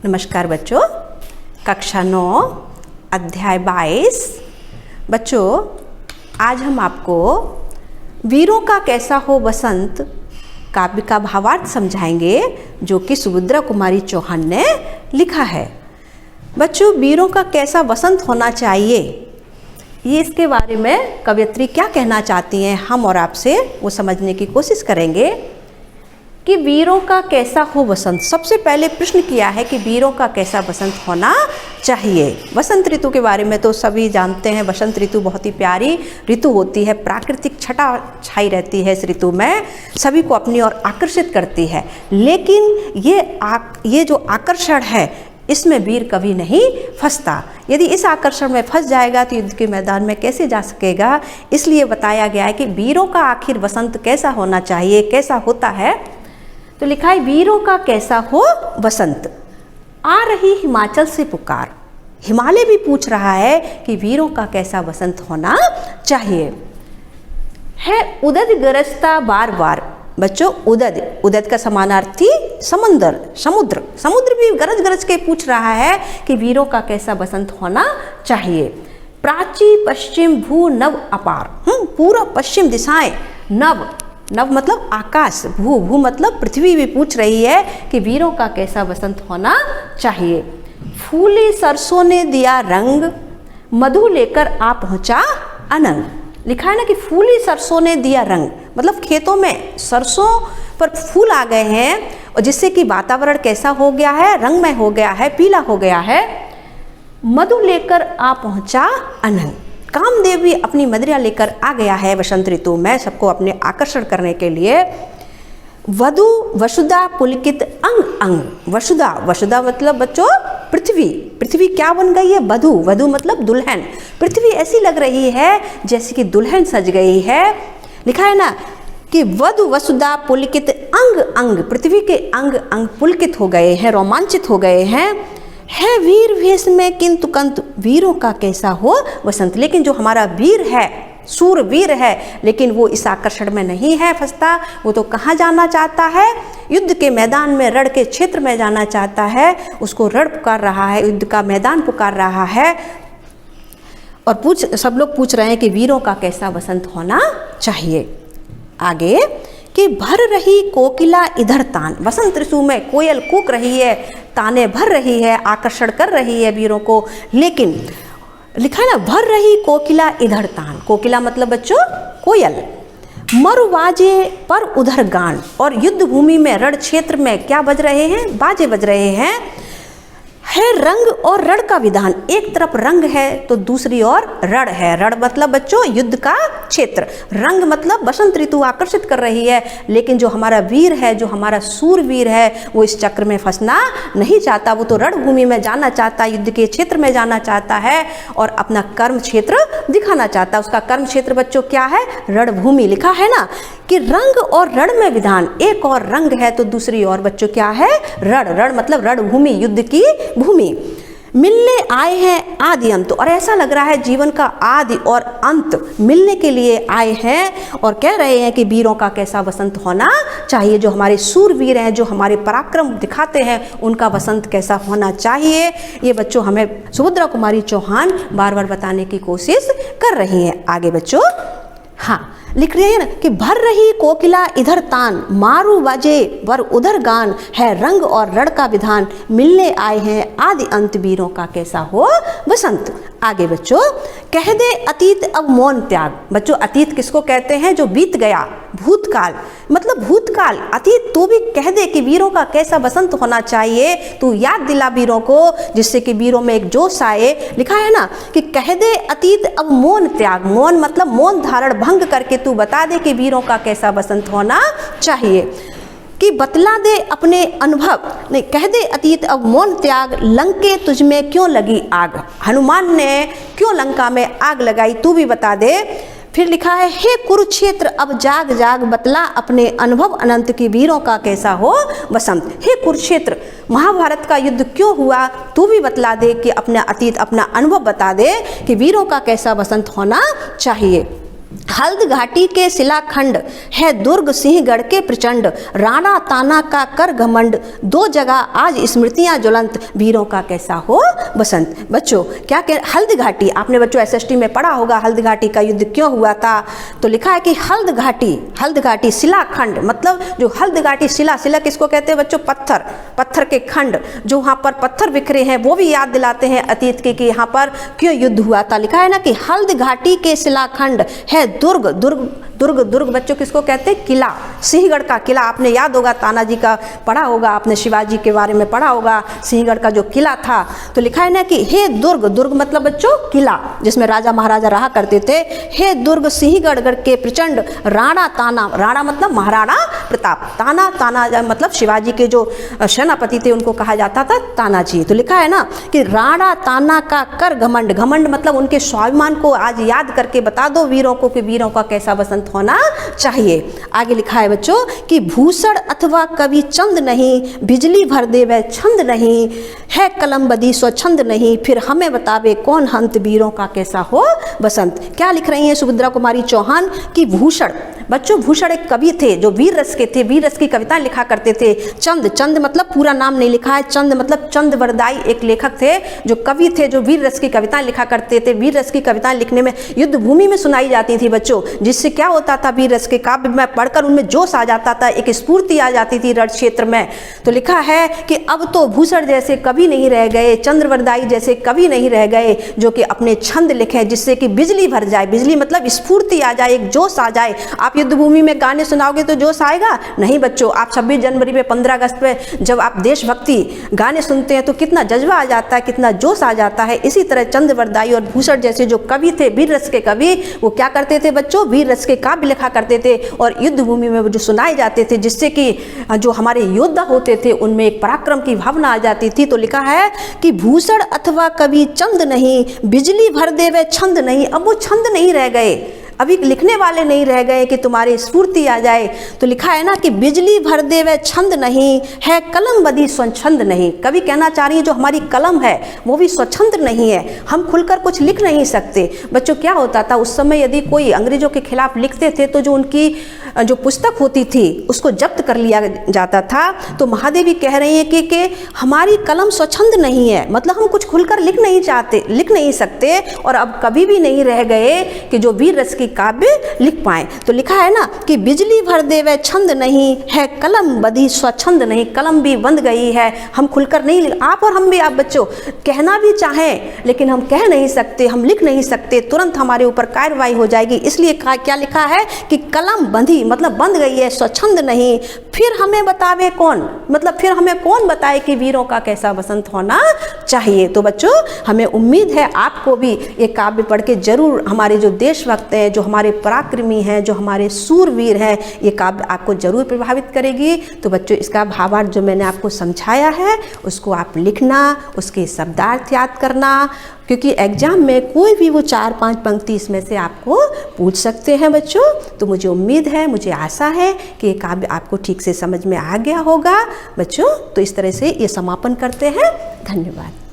नमस्कार बच्चों, कक्षा 9 अध्याय 22। बच्चों, आज हम आपको वीरों का कैसा हो बसंत काव्य का भावार्थ समझाएंगे, जो कि सुभद्रा कुमारी चौहान ने लिखा है। बच्चों, वीरों का कैसा बसंत होना चाहिए, ये इसके बारे में कवयित्री क्या कहना चाहती हैं, हम और आपसे वो समझने की कोशिश करेंगे कि वीरों का कैसा हो बसंत। सबसे पहले प्रश्न किया है कि वीरों का कैसा बसंत होना चाहिए। बसंत ऋतु के बारे में तो सभी जानते हैं। बसंत ऋतु बहुत ही प्यारी ऋतु होती है, प्राकृतिक छटा छाई रहती है। इस ऋतु में सभी को अपनी ओर आकर्षित करती है, लेकिन ये जो आकर्षण है, इसमें वीर कभी नहीं फंसता। यदि इस आकर्षण में फंस जाएगा तो युद्ध के मैदान में कैसे जा सकेगा। इसलिए बताया गया है कि वीरों का आखिर बसंत कैसा होना चाहिए, कैसा होता है। तो लिखा है, वीरों का कैसा हो बसंत। आ रही हिमाचल से पुकार। हिमालय भी पूछ रहा है कि वीरों का कैसा बसंत होना चाहिए। है उदद गरजता बार बार। बच्चों, उदद का समानार्थी समुद्र भी गरज गरज के पूछ रहा है कि वीरों का कैसा बसंत होना चाहिए। प्राची पश्चिम भू नव अपार। पूरा पश्चिम दिशाएं, नव मतलब आकाश, भू मतलब पृथ्वी भी पूछ रही है कि वीरों का कैसा बसंत होना चाहिए। फूली सरसों ने दिया रंग, मधु लेकर आ पहुंचा अनंग। लिखा है ना कि फूली सरसों ने दिया रंग, मतलब खेतों में सरसों पर फूल आ गए हैं, और जिससे कि वातावरण कैसा हो गया है, रंगमय हो गया है, पीला हो गया है। मधु लेकर आ पहुंचा अनंग। कामदेव भी अपनी मदिरा लेकर आ गया है बसंत ऋतु में, सबको अपने आकर्षण करने के लिए। वधु वसुधा पुलकित अंग अंग। वसुधा मतलब बच्चों पृथ्वी क्या बन गई है, वधु मतलब दुल्हन। पृथ्वी ऐसी लग रही है जैसे कि दुल्हन सज गई है। लिखा है ना कि वधु वसुधा पुलकित अंग अंग। पृथ्वी के अंग अंग पुलकित हो गए हैं, रोमांचित हो गए हैं। है वीर भेष में किंतु कंतु। वीरों का कैसा हो बसंत। लेकिन जो हमारा वीर है, सूरवीर है, लेकिन वो इस आकर्षण में नहीं है फंसता। वो तो कहाँ जाना चाहता है, युद्ध के मैदान में, रण के क्षेत्र में जाना चाहता है। उसको रण पुकार रहा है, युद्ध का मैदान पुकार रहा है। और सब लोग पूछ रहे हैं कि वीरों का कैसा बसंत होना चाहिए। आगे कि भर रही कोकिला इधर तान। बसंत ऋतु में कोयल कूक रही है, ताने भर रही है, आकर्षण कर रही है वीरों को। लेकिन लिखा है ना, भर रही कोकिला इधर तान। कोकिला मतलब बच्चों कोयल। मरु बाजे पर उधर गान। और युद्ध भूमि में, रण क्षेत्र में क्या बज रहे हैं, बाजे बज रहे हैं। है रंग और रण का विधान। एक तरफ रंग है तो दूसरी ओर रण है। रण मतलब बच्चों युद्ध का क्षेत्र, रंग मतलब बसंत ऋतु आकर्षित कर रही है। लेकिन जो हमारा वीर है, जो हमारा सूरवीर है, वो इस चक्र में फंसना नहीं चाहता। वो तो रणभूमि में जाना चाहता है, युद्ध के क्षेत्र में जाना चाहता है और अपना कर्म क्षेत्र दिखाना चाहता है। उसका कर्म क्षेत्र बच्चों क्या है, रणभूमि। लिखा है ना कि रंग और रण में विधान। एक और रंग है तो दूसरी ओर बच्चों क्या है, रण मतलब रणभूमि, युद्ध की भूमि। मिलने आए हैं आदि अंत। और ऐसा लग रहा है जीवन का आदि और अंत मिलने के लिए आए हैं, और कह रहे हैं कि वीरों का कैसा बसंत होना चाहिए। जो हमारे सूरवीर हैं, जो हमारे पराक्रम दिखाते हैं, उनका बसंत कैसा होना चाहिए, ये बच्चों हमें सुभद्रा कुमारी चौहान बार बार बताने की कोशिश कर रही हैं। आगे बच्चों, हाँ लिख रहे हैं ना कि भर रही कोकिला इधर तान, मारू बाजे वर उधर गान। है रंग और रण का विधान, मिलने आए हैं आदि अंत, वीरों का कैसा हो बसंत। आगे बच्चों, कह दे अतीत अब मौन त्याग। बच्चों, अतीत किसको कहते हैं, जो बीत गया, भूतकाल मतलब भूतकाल, अतीत। तू भी कह दे कि वीरों का कैसा बसंत होना चाहिए। तू याद दिला वीरों को, जिससे कि वीरों में एक जोश आए। लिखा है ना कि कह दे अतीत अब मौन त्याग। मौन मतलब मौन धारण भंग करके तू बता दे कि वीरों का कैसा बसंत होना चाहिए। कि बतला दे अपने अनुभव। नहीं, कह दे अतीत अब मौन त्याग। लंके तुझ में क्यों लगी आग। हनुमान ने क्यों लंका में आग लगाई, तू भी बता दे। फिर लिखा है, हे कुरुक्षेत्र अब जाग जाग, बतला अपने अनुभव अनंत की, वीरों का कैसा हो बसंत। हे कुरुक्षेत्र, महाभारत का युद्ध क्यों हुआ, तू भी बतला दे कि अपना अतीत, अपना अनुभव बता दे कि वीरों का कैसा बसंत होना चाहिए। हल्द घाटी के शिलाखंड है दुर्ग सिंहगढ़ के प्रचंड, राणा ताना का कर घमंड, दो जगह आज स्मृतियां ज्वलंत, वीरों का कैसा हो बसंत। बच्चों क्या कह, हल्द घाटी आपने बच्चों एसएसटी में पढ़ा होगा, हल्द घाटी का युद्ध क्यों हुआ था। तो लिखा है कि हल्द घाटी शिलाखंड, मतलब जो हल्द घाटी शिला किसको कहते हैं बच्चों, पत्थर के खंड, जो वहाँ पर पत्थर बिखरे हैं वो भी याद दिलाते हैं अतीत के कि यहाँ पर क्यों युद्ध हुआ था। लिखा है ना कि हल्द घाटी के शिलाखंड है दुर्ग बच्चों किसको कहते हैं, किला, सिंहगढ़ का किला। आपने याद होगा तानाजी का पढ़ा होगा, आपने शिवाजी के बारे में पढ़ा होगा, सिंहगढ़ का जो किला था। तो लिखा है ना कि हे दुर्ग मतलब बच्चों किला जिसमें राजा महाराजा रहा करते थे, हे दुर्ग सिंहगढ़ के प्रचंड, राणा ताना, राणा मतलब महाराणा प्रताप, ताना मतलब शिवाजी के जो सेनापति थे उनको कहा जाता था तानाजी। तो लिखा है ना कि राणा ताना का कर घमंड मतलब उनके स्वाभिमान को आज याद करके बता दो वीरों को कि वीरों का कैसा बसंत होना चाहिए। आगे लिखा है बच्चों कि भूषण अथवा कवि चंद नहीं, बिजली भर दे वह छंद नहीं, है कलम बदी स्वच्छंद नहीं, फिर हमें बतावे कौन हंत, वीरों का कैसा हो बसंत। क्या लिख रही हैं सुभद्रा कुमारी चौहान कि भूषण, बच्चों भूषण एक कवि थे जो वीर रस के थे, वीर रस की कविताएं लिखा करते थे। चंद मतलब पूरा नाम नहीं लिखा है, चंद मतलब चंदवरदाई एक लेखक थे जो कवि थे, जो वीर रस की कविताएं लिखा करते थे। वीर रस की कविताएं लिखने में युद्ध भूमि में सुनाई जाती थी बच्चों, जिससे क्या होता था, वीर रस के काव्य में पढ़कर उनमें जोश आ जाता था, एक स्फूर्ति आ जाती थी रण क्षेत्र में। तो लिखा है कि अब तो भूषण जैसे कवि नहीं रह गए, चंद्रवरदाई जैसे कवि नहीं रह गए जो कि अपने छंद लिखे जिससे कि बिजली भर जाए, बिजली मतलब स्फूर्ति आ जाए, एक जोश आ जाए। आप युद्ध भूमि में गाने सुनाओगे तो जोश आएगा नहीं बच्चों। आप 26 जनवरी पे 15 अगस्त पे जब आप देशभक्ति गाने सुनते हैं तो कितना जज्बा आ जाता है, कितना जोश आ जाता है। इसी तरह चंद्रवरदाई और भूषण जैसे जो कवि थे, वीर रस के कवि, वो क्या करते थे बच्चों, वीर रस के काव्य लिखा करते थे और युद्ध भूमि में जो सुनाए जाते थे, जिससे कि जो हमारे योद्धा होते थे उनमें एक पराक्रम की भावना आ जाती थी। तो लिखा है कि भूषण अथवा कवि चंद नहीं, बिजली भर देवे छंद नहीं। अब वो छंद नहीं रह गए, अभी लिखने वाले नहीं रह गए कि तुम्हारी स्फूर्ति आ जाए। तो लिखा है ना कि बिजली भर दे वह छंद नहीं, है कलम बदी स्वच्छंद नहीं। कवि कहना चाह रही है जो हमारी कलम है वो भी स्वच्छंद नहीं है, हम खुलकर कुछ लिख नहीं सकते। बच्चों क्या होता था उस समय, यदि कोई अंग्रेजों के खिलाफ लिखते थे तो जो उनकी जो पुस्तक होती थी उसको जब्त कर लिया जाता था। तो महादेवी कह रही है कि हमारी कलम स्वच्छंद नहीं है, मतलब हम कुछ खुलकर लिख नहीं सकते और अब कभी भी नहीं रह गए कि जो वीर रस की काव्य लिख पाए। तो लिखा है ना कि बिजली भर दे वह छंद नहीं, है कलम बदी स्वच्छंद नहीं। कलम भी बंद गई है, हम खुलकर नहीं, आप और हम भी, आप बच्चों कहना भी चाहें लेकिन हम कह नहीं सकते, हम लिख नहीं सकते, तुरंत हमारे ऊपर कार्रवाई हो जाएगी। इसलिए क्या लिखा है कि कलम बंधी मतलब बंद गई है, स्वच्छंद नहीं। फिर हमें बतावे कौन, मतलब फिर हमें कौन बताए कि वीरों का कैसा बसंत होना चाहिए। तो बच्चों हमें उम्मीद है आपको भी ये काव्य पढ़ के जरूर, हमारे जो देशभक्त हैं, जो हमारे पराक्रमी हैं, जो हमारे सूरवीर हैं, ये काव्य आपको जरूर प्रभावित करेगी। तो बच्चों इसका भावार्थ जो मैंने आपको समझाया है उसको आप लिखना, उसके शब्दार्थ याद करना, क्योंकि एग्जाम में कोई भी वो 4-5 पंक्ति इसमें से आपको पूछ सकते हैं बच्चों। तो मुझे उम्मीद है, मुझे आशा है कि ये काव्य आपको ठीक से समझ में आ गया होगा बच्चों। तो इस तरह से ये समापन करते हैं। धन्यवाद।